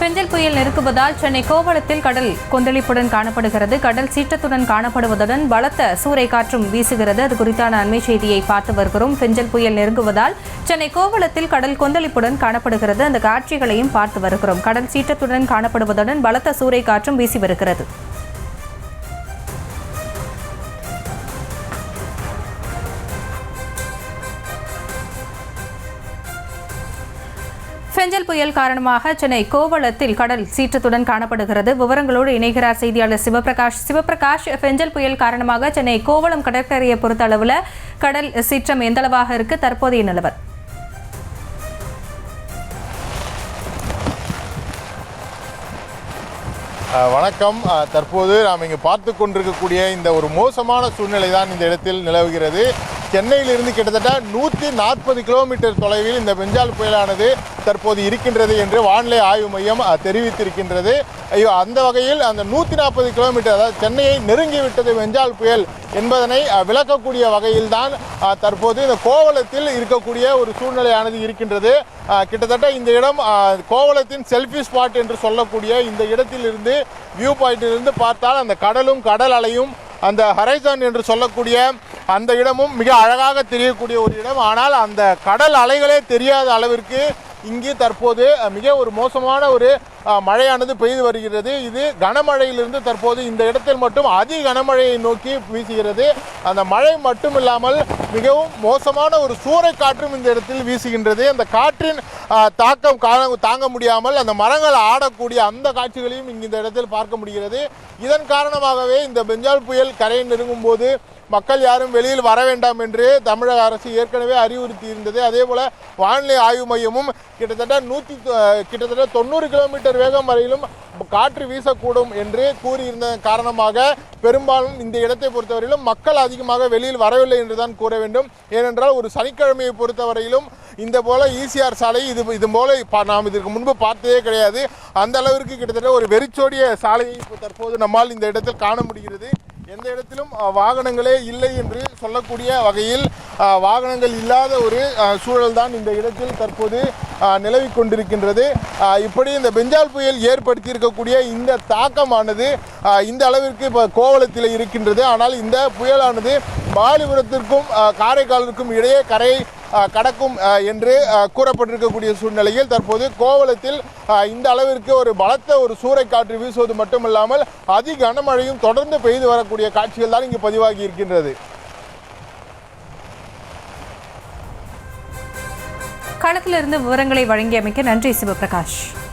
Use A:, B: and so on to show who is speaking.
A: பெஞ்சல் புயல் நெருக்குவதால் சென்னை கோவளத்தில் கடல் கொந்தளிப்புடன் காணப்படுகிறது. கடல் சீற்றத்துடன் காணப்படுவதுடன் பலத்த சூறை காற்றும் வீசுகிறது. அது குறித்தான அண்மை செய்தியை பார்த்து வருகிறோம். பெஞ்சல் புயல் நெருங்குவதால் சென்னை கோவளத்தில் கடல் கொந்தளிப்புடன் காணப்படுகிறது. அந்த காட்சிகளையும் பார்த்து வருகிறோம். கடல் சீற்றத்துடன் காணப்படுவதுடன் பலத்த சூறை காற்றும் வீசி வருகிறது. பெஞ்சல் புயல் காரணமாக சென்னை கோவளத்தில் கடல் சீற்றத்துடன் காணப்படுகிறது. விவரங்களோடு இணைகிறார் செய்தியாளர் சிவபிரகாஷ். பெஞ்சல் புயல் காரணமாக சென்னை கோவளம் கடற்கரையை பொறுத்த அளவில் கடல் சீற்றம் எந்த அளவாக இருக்கு, தற்போதைய நிலவரம்?
B: வணக்கம். தற்போது நாம் இங்கு பார்த்து கொண்டிருக்கக்கூடிய இந்த ஒரு மோசமான சூழ்நிலை தான் இந்த இடத்தில் நிலவுகிறது. சென்னையிலிருந்து கிட்டத்தட்ட 140 கிலோமீட்டர் தொலைவில் இந்த பெஞ்சால் புயலானது தற்போது இருக்கின்றது என்று வானிலை ஆய்வு மையம் தெரிவித்திருக்கின்றது. அந்த வகையில் அந்த 140 கிலோமீட்டர், அதாவது சென்னையை நெருங்கிவிட்டது பெஞ்சால் புயல் என்பதனை விளக்கக்கூடிய வகையில் தான் தற்போது இந்த கோவளத்தில் இருக்கக்கூடிய ஒரு சூழ்நிலையானது இருக்கின்றது. கிட்டத்தட்ட இந்த இடம் கோவளத்தின் செல்ஃபி ஸ்பாட் என்று சொல்லக்கூடிய இந்த இடத்திலிருந்து வியூ பாயிண்டிலிருந்து பார்த்தால் அந்த கடலும் கடல் அலையும் அந்த ஹரைசான் என்று சொல்லக்கூடிய அந்த இடமும் மிக அழகாக தெரியக்கூடிய ஒரு இடம். ஆனால் அந்த கடல் அலைகளே தெரியாத அளவிற்கு இங்கு தற்போது மிக ஒரு மோசமான ஒரு மழையானது பெய்து வருகிறது. இது கனமழையிலிருந்து தற்போது இந்த இடத்தில் மட்டும் அதி கனமழையை நோக்கி வீசுகிறது. அந்த மழை மட்டும் இல்லாமல் மிகவும் மோசமான ஒரு சூறைக்காற்றும் இந்த இடத்தில் வீசுகின்றது. அந்த காற்றின் தாக்கம் தாங்க முடியாமல் அந்த மரங்கள் ஆடக்கூடிய அந்த காட்சிகளையும் இங்கு இந்த இடத்தில் பார்க்க முடிகிறது. இதன் காரணமாகவே இந்த பெஞ்சால் புயல் கரையை நெருங்கும் போது மக்கள் யாரும் வெளியில் வர வேண்டாம் என்று தமிழக அரசு ஏற்கனவே அறிவுறுத்தி இருந்தது. அதே போல வானிலை ஆய்வு மையமும் கிட்டத்தட்ட 90 கிலோமீட்டர் வேகம் வரையிலும் காற்று வீசக்கூடும் என்று கூறியிருந்த காரணமாக பெரும்பாலும் இந்த இடத்தை பொறுத்தவரையிலும் மக்கள் அதிகமாக வெளியில் வரவில்லை என்றுதான் கூற வேண்டும். ஏனென்றால் ஒரு சனிக்கிழமையை பொறுத்தவரையிலும் இந்த போல ஈசிஆர் சாலை இது போல நாம் இதற்கு முன்பு பார்த்ததே கிடையாது. அந்த அளவிற்கு கிட்டத்தட்ட ஒரு வெறிச்சோடிய சாலையை தற்போது நம்மால் இந்த இடத்தில் காண முடிகிறது. எந்த இடத்திலும் வாகனங்களே இல்லை என்று சொல்லக்கூடிய வகையில் வாகனங்கள் இல்லாத ஒரு சூழல் தான் இந்த இடத்தில் தற்போது நிலவி கொண்டிருக்கின்றது. இப்படி இந்த பெஞ்சால் புயல் ஏற்படுத்தியிருக்கக்கூடிய இந்த தாக்கமானது இந்த அளவிற்கு இப்போ கோவளத்தில் இருக்கின்றது. ஆனால் இந்த புயலானது மாலிபுரத்திற்கும் காரைக்காலிற்கும் இடையே கரையை கடக்கும் என்று கூறப்பட்டிருக்கக்கூடிய சூழ்நிலையில் தற்போது கோவளத்தில் இந்த அளவிற்கு ஒரு பலத்த ஒரு சூறைக்காற்று வீசுவது மட்டுமல்லாமல் அதி கனமழையும் தொடர்ந்து பெய்து வரக்கூடிய காட்சிகள் தான் இங்கு பதிவாகி இருக்கின்றது.
A: களத்திலிருந்து விவரங்களை வழங்கியமைக்க நன்றி சிவபிரகாஷ்.